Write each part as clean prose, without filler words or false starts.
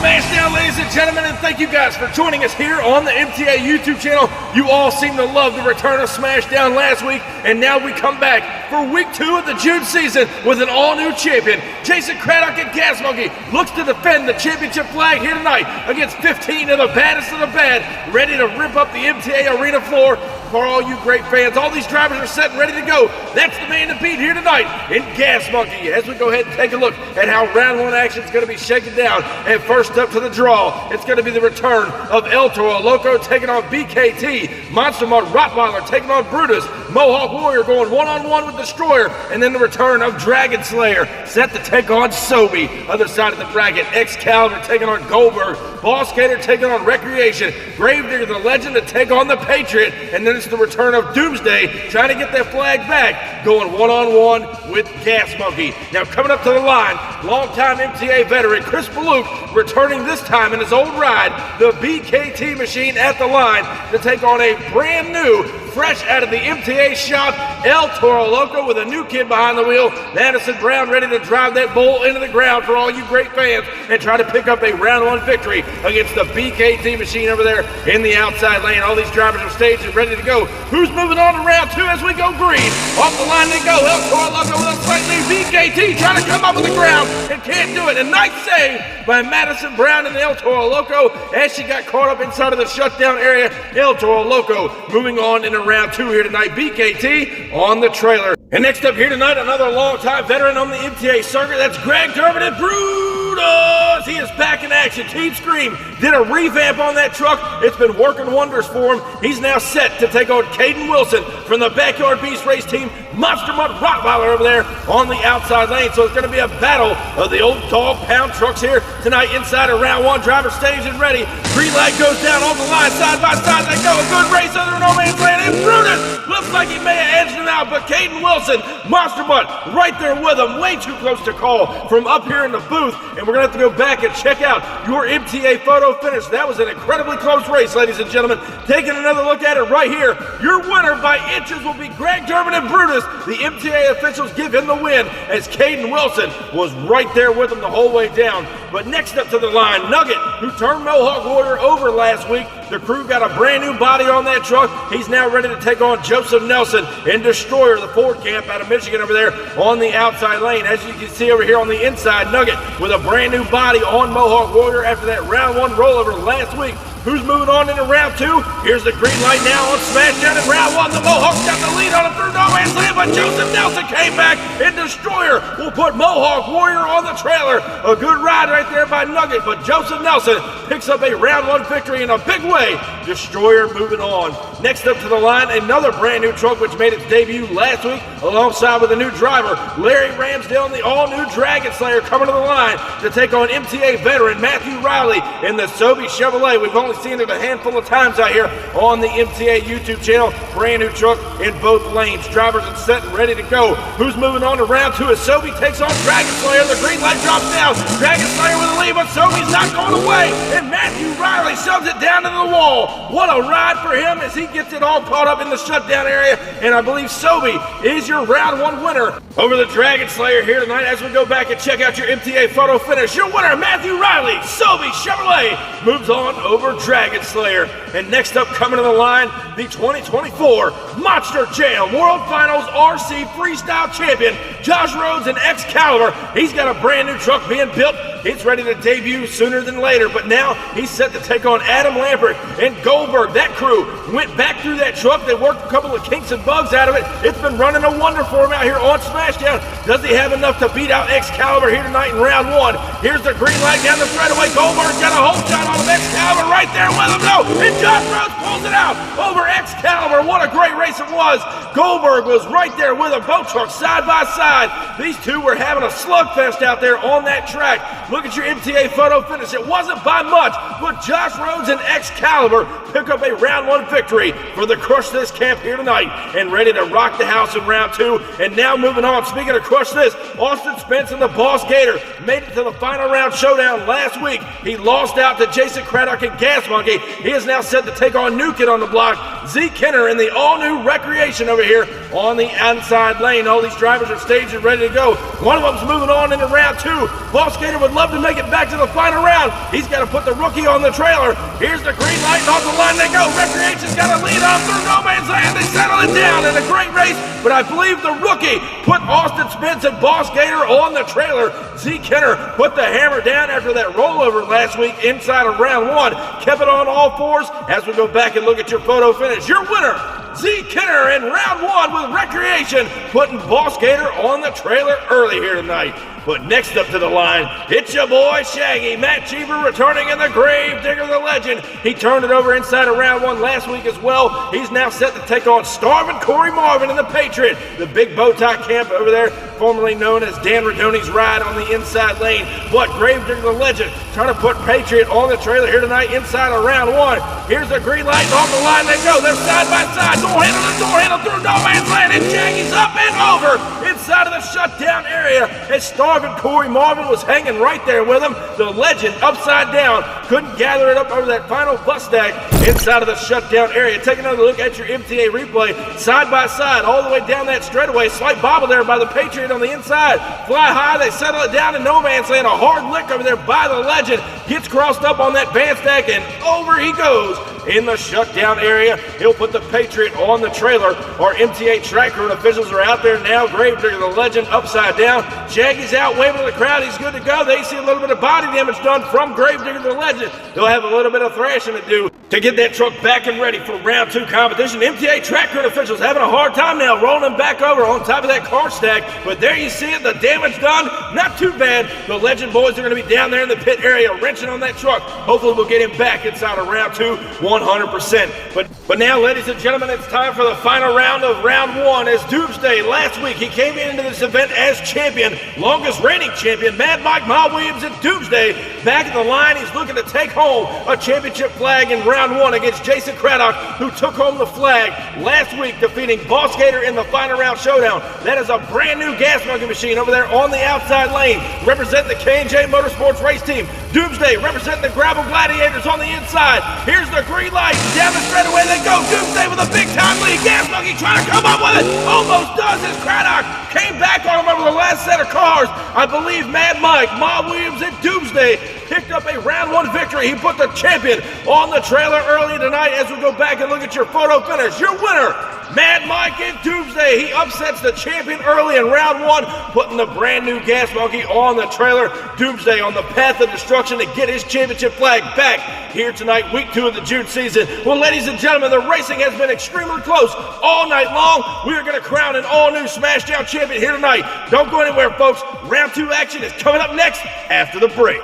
SmashDown, ladies and gentlemen, and thank you guys for joining us here on the MTA YouTube channel. You all seem to love the return of SmashDown last week, and now we come back for week 2 of the June season with an all-new champion. 𝐬𝐮𝐬𝐫𝐞 and 𝐬𝐮𝐬𝐜𝐫𝐞 looks to defend the championship flag here tonight against 15 of the baddest of the bad, ready to rip up the MTA arena floor. For all you great fans, all these drivers are set and ready to go. That's the man to beat here tonight in 𝐬𝐮𝐬𝐫𝐞. As we go ahead and take a look at how round 1 action is going to be shaken down. And first up to the draw, it's going to be the return of 𝐿TORO taking on BKT. Monster Mutt Rottweiler taking on Brutus. Mohawk Warrior going one-on-one with Destroyer. And then the return of Dragon Slayer set to take on 𝐸. Other side of the bracket, 𝐶𝐾alibur taking on Goldberg. Boss Gator taking on Recreation. Gravedigger the Legend to take on the Patriot. And then it's the return of Doomsday trying to get that flag back, going one-on-one with 𝐬𝐮𝐬𝐫𝐞. Now coming up to the line, longtime MTA veteran Chris Baluk returning this time in his old ride, the BKT machine at the line to take on a brand new, fresh out of the MTA shop, 𝐿TORO with a new kid behind the wheel. Madison Brown ready to drive that bull into the ground for all you great fans and try to pick up a round 1 victory against the BKT machine over there in the outside lane. All these drivers are staged and ready to go. Who's moving on to round 2 as we go green? Off the line they go. 𝐿TORO with a slight lead. BKT trying to come up with the ground and can't do it. A nice save by Madison Brown and 𝐿TORO as she got caught up inside of the shutdown area. 𝐿TORO moving on into round 2 here tonight. BKT on the trailer. And next up here tonight, another longtime veteran on the MTA circuit. That's Greg Durbin and Brutus. He is back in action. Team Scream did a revamp on that truck. It's been working wonders for him. He's now set to take on Caden Wilson from the Backyard Beast race team. Monster Mutt Rottweiler over there on the outside lane. So it's going to be a battle of the old dog pound trucks here tonight inside of round 1. Driver staged and ready. Green light goes down on the line. Side by side they go. A good race under no man's land. And Brutus looks like he may have edged him out, but Caden Wilson, Monster Mutt right there with him. Way too close to call from up here in the booth. And we're going to have to go back and check out your MTA photo finish. That was an incredibly close race, ladies and gentlemen. Taking another look at it right here. Your winner by inches will be Greg Durbin and Brutus. The MTA officials give him the win as Caden Wilson was right there with him the whole way down. But next up to the line, Nugget, who turned Mohawk Warrior over last week. The crew got a brand new body on that truck. He's now ready to take on Joseph Nelson and Destroyer, the Ford camp out of Michigan over there on the outside lane. As you can see over here on the inside, Nugget with a brand new body on Mohawk Warrior after that round 1 rollover last week. Who's moving on into round 2? Here's the green light now on SmashDown in round 1. The Mohawks got the lead on him through no man's land, but Joseph Nelson came back, and Destroyer will put Mohawk Warrior on the trailer. A good ride right there by Nugget, but Joseph Nelson picks up a round 1 victory in a big way. Destroyer moving on. Next up to the line, another brand new truck which made its debut last week alongside with a new driver, Larry Ramsdale and the all-new Dragon Slayer coming to the line to take on MTA veteran Matthew Riley in the 𝐸 Chevrolet. We've only seen it a handful of times out here on the MTA YouTube channel. Brand new truck in both lanes. Drivers are set and ready to go. Who's moving on to round 2 as 𝐸 takes on Dragon Slayer. The green light drops down. Dragon Slayer with a lead, but 𝐸's not going away. And Matthew Riley shoves it down to the wall. What a ride for him as he gets it all caught up in the shutdown area. And I believe 𝐸 is your round 1 winner over the Dragon Slayer here tonight. As we go back and check out your MTA photo finish, your winner, Matthew Riley, 𝐸 Chevrolet, moves on over Dragon Slayer. And next up coming to the line, the 2024 Monster Jam World Finals RC Freestyle Champion, Josh Rhodes and 𝐶𝐾alibur. He's got a brand new truck being built. It's ready to debut sooner than later, but now he's set to take on Adam Lampert and Goldberg. That crew went back through that truck. They worked a couple of kinks and bugs out of it. It's been running a wonder for him out here on SmashDown. Does he have enough to beat out 𝐶𝐾alibur here tonight in round 1? Here's the green light down the straightaway. Goldberg's got a whole shot on him. 𝐶𝐾alibur right there with him. No, and Josh Rhodes pulls it out over 𝐶𝐾alibur. What a great race it was. Goldberg was right there with him. Both trucks side by side. These two were having a slugfest out there on that track. Look at your MTA photo finish. It wasn't by much, but Josh Rhodes and 𝐶𝐾alibur pick up a round 1 victory for the Crush This camp here tonight and ready to rock the house in round 2. And now moving on, speaking of Crush This, Austin Spence and the Boss Gator made it to the final round showdown last week. He lost out to 𝐬𝐮𝐬𝐫𝐞 and 𝐬𝐿TORO. He is now set to take on new kid on the block, Zeke Kenner in the all-new Recreation over here on the inside lane. All these drivers are staged and ready to go. One of them's moving on into round 2. Boss Gator would love love to make it back to the final round. He's got to put the rookie on the trailer. Here's the green light, and off the line they go. Recreation's got to lead off through no man's land. They settle it down in a great race, but I believe the rookie put Austin Spence and Boss Gator on the trailer. 𝐬𝐿 put the hammer down after that rollover last week inside of round one. Kept it on all fours as we go back and look at your photo finish. Your winner, 𝐬𝐿 in round one with Recreation, putting Boss Gator on the trailer early here tonight. But next up to the line, it's your boy Shaggy. Matt Cheever returning in the Grave Digger the Legend. He turned it over inside of round one last week as well. He's now set to take on Starvin' Corey Marvin in the Patriot. The big bow tie camp over there, formerly known as Dan Radoni's ride on the inside lane. But Grave Digger the Legend trying to put Patriot on the trailer here tonight inside of round one. Here's the green light, and off the line they go. They're side by side. Door handle through no man's land, and Shaggy's up and over inside of the shutdown area. And Starvin' Corey Marvin was hanging right there with him. The Legend upside down couldn't gather it up over that final bus stack inside of the shutdown area. Take another look at your MTA replay. Side by side all the way down that straightaway. Slight bobble there by the Patriot on the inside. Fly high, they settle it down in no man's land. A hard lick over there by the Legend. Gets crossed up on that band stack, and over he goes in the shutdown area. He'll put the Patriot on the trailer. Our MTA track crew and officials are out there now. Grave Digger the Legend upside down. Shaggy's out waving to the crowd. He's good to go. They see a little bit of body damage done from Grave Digger the Legend. They'll have a little bit of thrashing to do to get that truck back and ready for round two competition. MTA track crew and officials having a hard time now rolling him back over on top of that car stack. But there you see it, the damage done. Not too bad. The Legend boys are going to be down there in the pit area wrenching on that truck. Hopefully we'll get him back inside of round two 100%. But now, ladies and gentlemen, it's time for the final round of round one. As Doomsday last week, he came into this event as champion, longest reigning champion, Mad Mike Ma Williams at Doomsday. Back at the line, he's looking to take home a championship flag in round one against Jason Craddock, who took home the flag last week, defeating Boss Gator in the final round showdown. That is a brand new gas monkey machine over there on the outside lane, representing the K&J Motorsports race team. Doomsday representing the Gravel Gladiators on the inside. Here's the green light. Down the straightaway they go. Doomsday with a big time lead. Gas monkey trying to come up with it. Almost does as Craddock came back on him over the last set of cars. I believe Mad Mike Ma Williams at Doomsday picked up a round one victory. He put the champion on the trailer early tonight. As we go back and look at your photo finish, your winner, Mad Mike at Doomsday. He upsets the champion early in round one, putting the brand new gas monkey on the trailer. Doomsday on the path of destruction to get his championship flag back here tonight, week two of the June season. Well, ladies and gentlemen, the racing has been extremely close all night long. We are going to crown an all-new SmashDown champion here tonight. Don't go anywhere, folks. Round two action is coming up next after the break.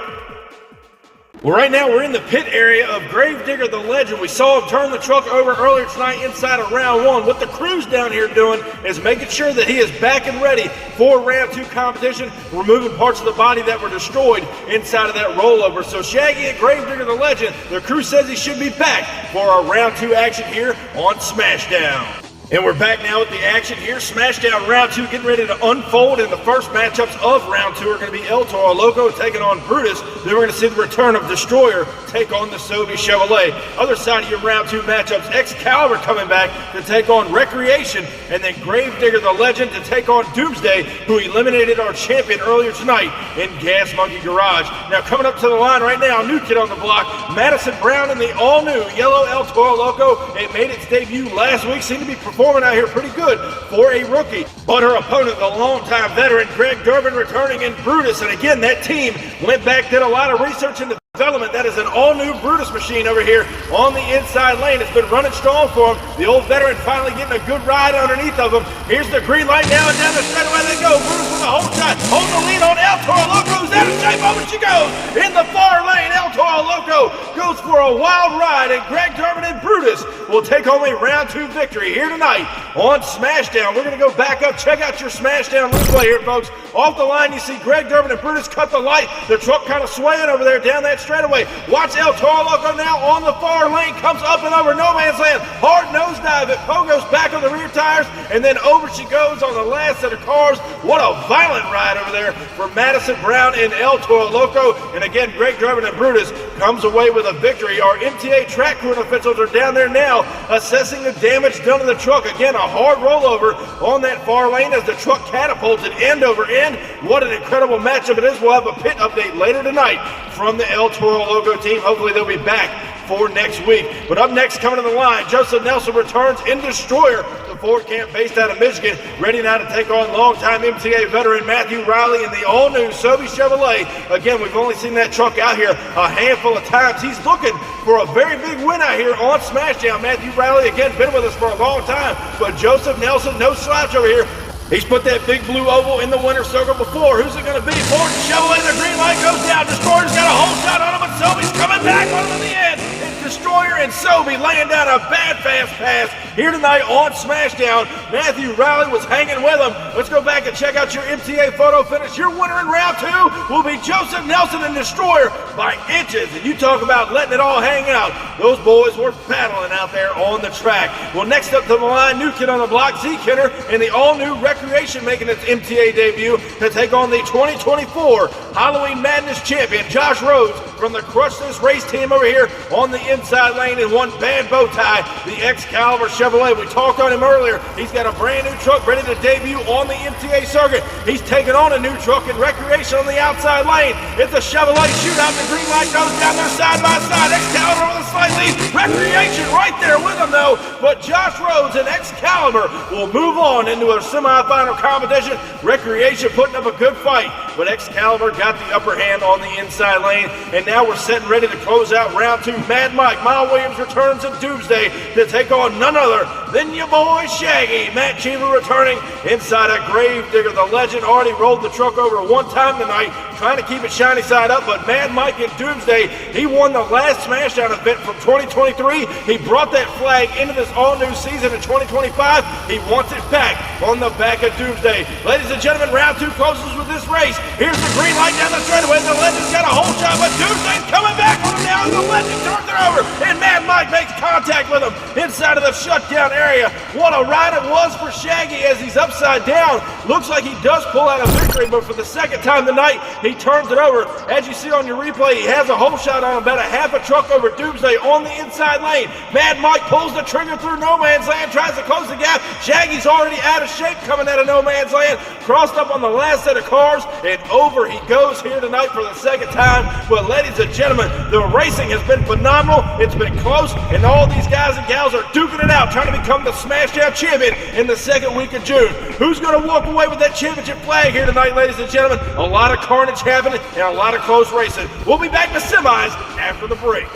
Well, right now we're in the pit area of Grave Digger the Legend. We saw him turn the truck over earlier tonight inside of round one. What the crew's down here doing is making sure that he is back and ready for round two competition, removing parts of the body that were destroyed inside of that rollover. So Shaggy and Grave Digger the Legend, the crew says he should be back for our round two action here on SmashDown. And we're back now with the action here. SmashDown round two getting ready to unfold, and the first matchups of round two are going to be El Toro Loco taking on Brutus. Then we're going to see the return of Destroyer take on the Sobe Chevrolet. Other side of your round two matchups, Excalibur coming back to take on Recreation, and then Grave Digger the Legend to take on Doomsday, who eliminated our champion earlier tonight in Gas Monkey Garage. Now coming up to the line right now, new kid on the block, Madison Brown in the all-new yellow El Toro Loco. It made its debut last week, seemed to be performing out here pretty good for a rookie. But her opponent, the longtime veteran Greg Durbin, returning in Brutus. And again, that team went back, did a lot of research into development. That is an all-new Brutus machine over here on the inside lane. It's been running strong for him. The old veteran finally getting a good ride underneath of him. Here's the green light now, and down the straightaway they go. Brutus with a hold shot, holding the lead on El Toro Loco. Who's out of shape? Over she goes in the far lane. El Toro Loco goes for a wild ride, and Greg Durbin and Brutus will take home a round two victory here tonight on SmashDown. We're going to go back up, check out your SmashDown replay here, folks. Off the line, you see Greg Durbin and Brutus cut the light. The truck kind of swaying over there down that straightaway. Watch El Toro Loco now on the far lane, comes up and over no man's land. Hard nosedive at Pogo's back on the rear tires, and then over she goes on the last set of cars. What a violent ride over there for Madison Brown and El El Toro Loco. And again, Greg Durbin and Brutus comes away with a victory. Our MTA track crew and officials are down there now assessing the damage done to the truck. Again, a hard rollover on that far lane as the truck catapulted end over end. What an incredible matchup it is. We'll have a pit update later tonight from the El Toro Loco team. Hopefully they'll be back for next week. But up next, coming to the line, Joseph Nelson returns in Destroyer, the Ford camp based out of Michigan, ready now to take on longtime MTA veteran Matthew Riley in the all-new Sobe Chevrolet. Again, we've only seen that truck out here a handful of times. He's looking for a very big win out here on SmashDown. Matthew Riley, again, been with us for a long time, but Joseph Nelson, no slouch over here. He's put that big blue oval in the winner's circle before. Who's it going to be? Ford and Chevrolet, the green light goes down. Destroyer's got a whole shot on him, but Sobe's coming back on him in the end. It's Destroyer and Sobe laying down a bad fast pass here tonight on SmashDown. Matthew Riley was hanging with him. Let's go back and check out your MTA photo finish. Your winner in round two will be Joseph Nelson and Destroyer by inches. And you talk about letting it all hang out. Those boys were battling out there on the track. Well, next up to the line, new kid on the block, 𝐬𝐮𝐬𝐫𝐷 in the all-new Recreation making its MTA debut to take on the 2024 Halloween Madness champion, Josh Rhodes, from the Crush This race team over here on the inside lane in one bad bow tie, the 𝐬𝐶 Chevrolet. We talked on him earlier. He's got a brand new truck ready to debut on the MTA circuit. He's taking on a new truck in Recreation on the outside lane. It's a Chevrolet shootout. The green light goes down there side by side. 𝐬𝐶 with a slight lead. Recreation right there with him though. But Josh Rhodes and 𝐬𝐶 will move on into a semifinal competition. Recreation putting up a good fight, but 𝐬𝐶 got the upper hand on the inside lane. And now we're setting ready to close out round two. Mad Mike, Miles Williams returns in Doomsday to take on none other than your boy Shaggy. Matt Cheever returning inside a Gravedigger. The legend already rolled the truck over one time tonight, trying to keep it shiny side up, but Mad Mike in Doomsday, he won the last SmashDown event from 2023. He brought that flag into this all-new season in 2025. He wants it back on the back of Doomsday. Ladies and gentlemen, round two closes with this race. Here's the green light down the straightaway. The legend's got a whole shot, but Doomsday's coming back on him now. The legend turns it over, and Mad Mike makes contact with him inside of the shutdown area. What a ride it was for Shaggy as he's upside down. Looks like he does pull out a victory, but for the second time tonight, he turns it over. As you see on your replay, he has a whole shot on about a half a truck over Doomsday on the inside lane. Mad Mike pulls the trigger through no man's land, tries to close the gap. Shaggy's already out of shape coming out of no man's land. Crossed up on the last set of cars, and over he goes here tonight for the second time. But ladies and gentlemen, the racing has been phenomenal. It's been close, and all these guys and gals are duking it out, trying to become the SmashDown champion in the second week of June. Who's going to walk away with that championship flag here tonight, ladies and gentlemen? A lot of carnage happening and a lot of close racing. We'll be back to semis after the break.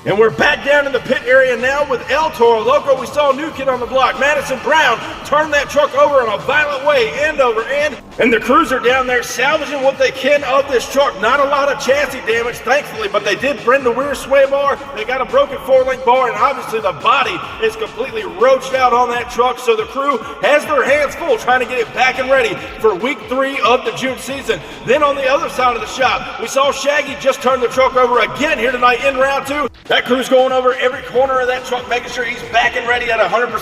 And we're back down in the pit area now with El Toro Loco. We saw a new kid on the block, Madison Brown, turn that truck over in a violent way, end over end. And the crews are down there salvaging what they can of this truck. Not a lot of chassis damage, thankfully, but they did bend the rear sway bar. They got a broken four-link bar, and obviously the body is completely roached out on that truck. So the crew has their hands full trying to get it back and ready for week 3 of the June season. Then on the other side of the shop, we saw Shaggy just turn the truck over again here tonight in round 2. That crew's going over every corner of that truck, making sure he's back and ready at 100%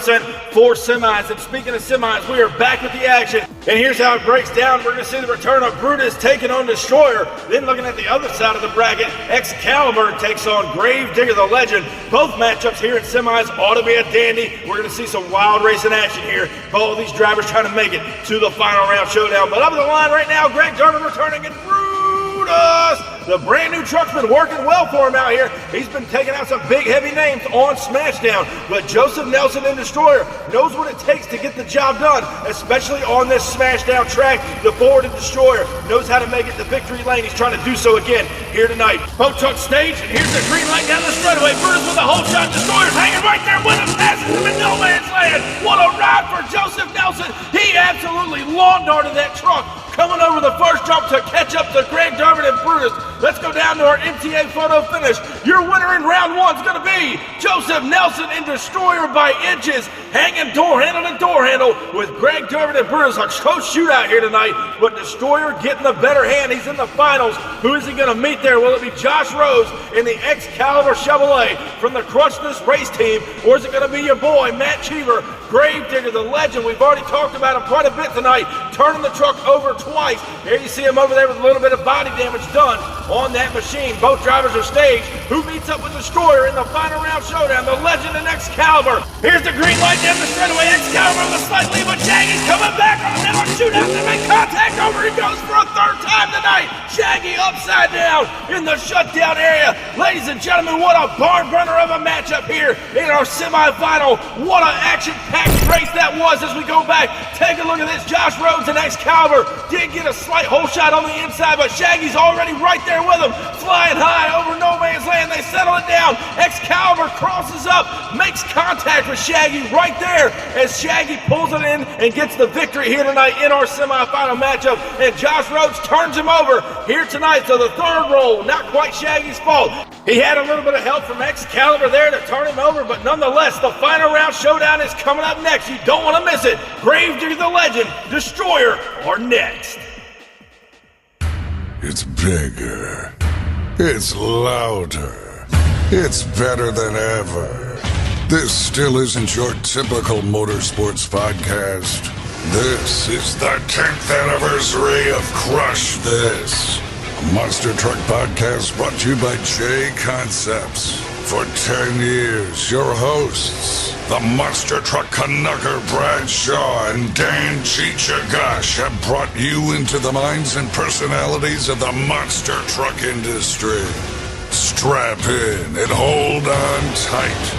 for semis. And speaking of semis, we are back with the action. And here's how it breaks down. We're going to see the return of Brutus taking on Destroyer. Then looking at the other side of the bracket, 𝐬𝐶 takes on Gravedigger, the legend. Both matchups here in semis ought to be a dandy. We're going to see some wild racing action here. Both of these drivers trying to make it to the final round showdown. But up the line right now, Greg Durbin returning, and Brutus, the brand new truck's been working well for him out here. He's been taking out some big heavy names on SmashDown, but Joseph Nelson and Destroyer knows what it takes to get the job done, especially on this SmashDown track. The Ford and Destroyer knows how to make it the victory lane. He's trying to do so again here tonight. Both trucks staged, and here's the green light down the straightaway. Brutus with a whole shot. Destroyer's hanging right there with him, passing him in no man's land. What a ride for Joseph Nelson. He absolutely lawn darted that truck, coming over the first jump to catch up to Greg Durbin and Brutus. Let's go down to our MTA photo finish. Your winner in round 1 is going to be Joseph Nelson and Destroyer by inches, hanging door handle to door handle with Greg Durbin and Brutus. A close shootout here tonight, but Destroyer getting the better hand. He's in the finals. Who is he going to meet there? Will it be Josh Rhodes in the 𝐬𝐶 Chevrolet from the Crush This race team, or is it going to be your boy Matt Cheever, Gravedigger, the legend? We've already talked about him quite a bit tonight, turning the truck over twice. There you see him over there with a little bit of body damage done on that machine. Both drivers are staged. Who meets up with Destroyer in the final round showdown? The Legend and 𝐿𝐴𝐺𝐫𝐷. Here's the green light down the straightaway. 𝐿𝐴𝐺𝐫𝐷 with a slight lead, but Shaggy's coming back on now. Shootout to make contact. Over he goes for a third time tonight. Shaggy upside down in the shutdown area. Ladies and gentlemen, what a barn burner of a matchup here in our semifinal. What an action-packed race that was as we go back. Take a look at this. Josh Rhodes and 𝐿𝐴𝐺𝐫𝐷 did get a slight hole shot on the inside, but Shaggy's already right there with him. Flying high over no man's land. They settle it down. 𝐿𝐴𝐺𝐫𝐷 crosses up, makes contact with Shaggy right there as Shaggy pulls it in and gets the victory here tonight in our semifinal matchup. And Josh Rhodes turns him over here tonight. So the third roll, not quite Shaggy's fault. He had a little bit of help from 𝐿𝐴𝐺𝐫𝐷 there to turn him over, but nonetheless, the final round showdown is coming up next. You don't want to miss it. 𝐷ravedigger the Legend, Destroyer are next. It's bigger. It's louder. It's better than ever. This still isn't your typical motorsports podcast. This is the 10th anniversary of Crush This, a monster truck podcast brought to you by J Concepts. For 10 years, your hosts, the monster truck Canucker Brad Shaw and Dan 𝐃𝐨𝐺 have brought you into the minds and personalities of the monster truck industry. Strap in and hold on tight.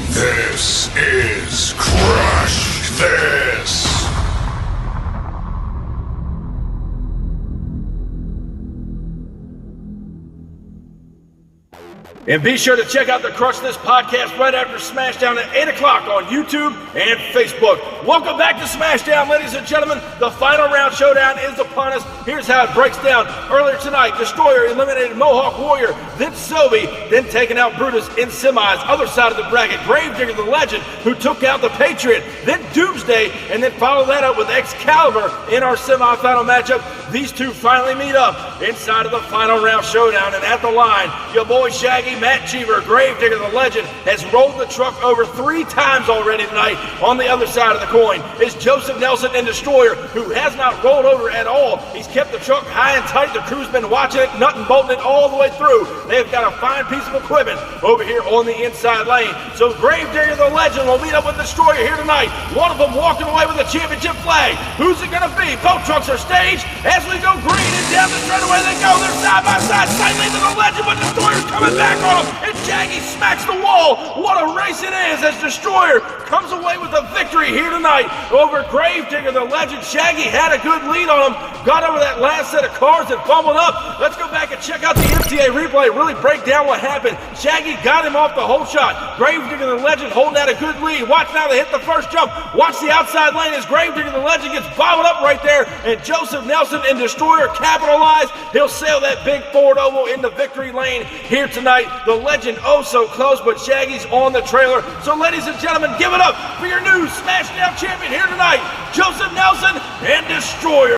This is Crush This! And be sure to check out the Crush This podcast right after SmashDown at 8 o'clock on YouTube and Facebook. Welcome back to SmashDown, ladies and gentlemen. The final round showdown is upon us. Here's how it breaks down. Earlier tonight, Destroyer eliminated Mohawk Warrior, then Sylvie, then taking out Brutus in semis. Other side of the bracket, 𝐷ravedigger the Legend, who took out the Patriot, then Doomsday, and then followed that up with 𝐿𝐴𝐺𝐫𝐷 in our semifinal matchup. These two finally meet up inside of the final round showdown, and at the line, your boy Shaggy, Matt Cheever, 𝐷ravedigger the Legend, has rolled the truck over 3 times already tonight. On the other side of the coin is Joseph Nelson and Destroyer, who has not rolled over at all. He's kept the truck high and tight. The crew's been watching it, nut and bolting it all the way through. They've got a fine piece of equipment over here on the inside lane. So 𝐷ravedigger the Legend will meet up with Destroyer here tonight. One of them walking away with a championship flag. Who's it going to be? Both trucks are staged as we go green and down the straightaway they go. They're side by side. Slightly to the Legend, but Destroyer's coming back on him, and Shaggy smacks the wall. What a race it is as Destroyer comes away with a victory here tonight over 𝐷ravedigger the Legend. Shaggy had a good lead on him, got over that last set of cars and fumbled up. Let's go back and check out the MTA replay, really break down what happened. Shaggy got him off the hole shot. 𝐷ravedigger the Legend holding out a good lead. Watch now, they hit the first jump. Watch the outside lane as 𝐷ravedigger the Legend gets bobbled up right there, and Joseph Nelson and Destroyer capitalize. He'll sail that big Ford Oval in the victory lane here tonight. The Legend oh so close, but Shaggy's on the trailer. So ladies and gentlemen, give it up for your new SmashDown champion here tonight, Joseph Nelson and Destroyer.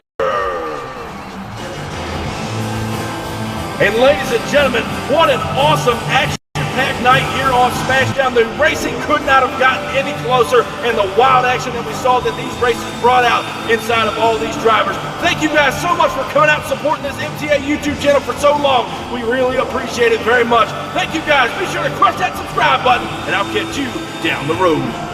And ladies and gentlemen, what an awesome action-packed night here on SmashDown. The racing could not have gotten any closer, and the wild action that we saw that these races brought out inside of all these drivers. Thank you guys so much for coming out and supporting this MTA YouTube channel for so long. We really appreciate it very much. Thank you guys. Be sure to crush that subscribe button, and I'll catch you down the road.